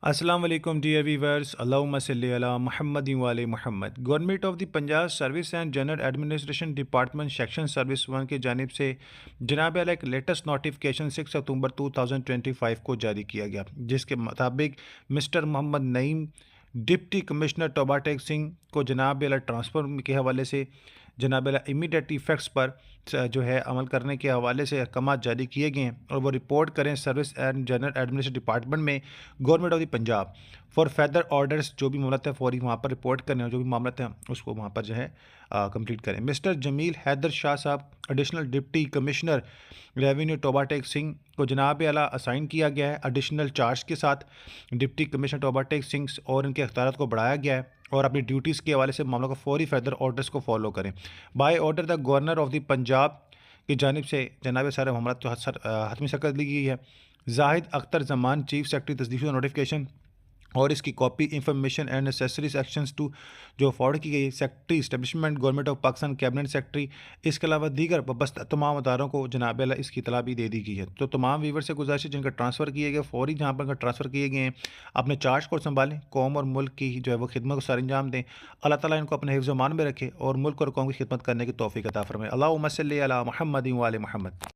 السلام علیکم dear viewers, اللہم صلی علی محمد وعلی محمد۔ Government of the Punjab service and general administration department section service 1 کی جانب سے جناب عالی ایک لیٹسٹ نوٹیفکیشن 6 اکتوبر 2025 کو جاری کیا گیا، جس کے مطابق مسٹر محمد نعیم ڈپٹی کمشنر ٹوبہ ٹیک سنگھ کو جناب عالی ٹرانسفر کے حوالے سے جناب عالی امیڈیٹ ایفیکٹس پر جو ہے عمل کرنے کے حوالے سے احکامات جاری کیے گئے ہیں، اور وہ رپورٹ کریں service and general administration department میں government of the Punjab for further orders. جو بھی معاملات ہیں فوری وہاں پر رپورٹ کریں، اور جو بھی معاملات ہیں اس کو وہاں پر جو ہے کمپلیٹ کریں۔ مسٹر جمیل حیدر شاہ صاحب additional deputy commissioner revenue Toba Tek Singh کو جناب اعلیٰ اسائن کیا گیا ہے ایڈیشنل چارج کے ساتھ۔ ڈپٹی کمشنر ٹوبہ ٹیک سنگھ اور ان کے اختیارات کو بڑھایا گیا ہے، اور اپنی ڈیوٹیز کے حوالے سے معاملوں کو فوری فیدر آرڈرس کو فالو کریں۔ By order the governor of the Punjab کی جانب سے جناب سارے معاملات کو حتمی شکل دی گئی ہے۔ زاہد اختر زمان چیف سیکرٹری تصدیق شدہ نوٹیفکیشن اور اس کی copy information and necessary actions to جو فارورڈ کی گئی secretary establishment government of Pakistan cabinet secretary, اس کے علاوہ دیگر وابستہ تمام اداروں کو جناب اعلیٰ اس کی اطلاع بھی دے دی گئی ہے۔ تو تمام ویور سے گزارش ہے جن کا ٹرانسفر کیے گئے فوری جہاں پر ٹرانسفر کیے گئے ہیں اپنے چارج کو سنبھالیں، قوم اور ملک کی جو ہے وہ خدمت کو سر انجام دیں۔ اللہ تعالیٰ ان کو اپنے حفظ و امان میں رکھے اور ملک اور قوم کی خدمت کرنے کی توفیق عطا فرمائے۔ اللہم صلی علی محمد وعلی محمد۔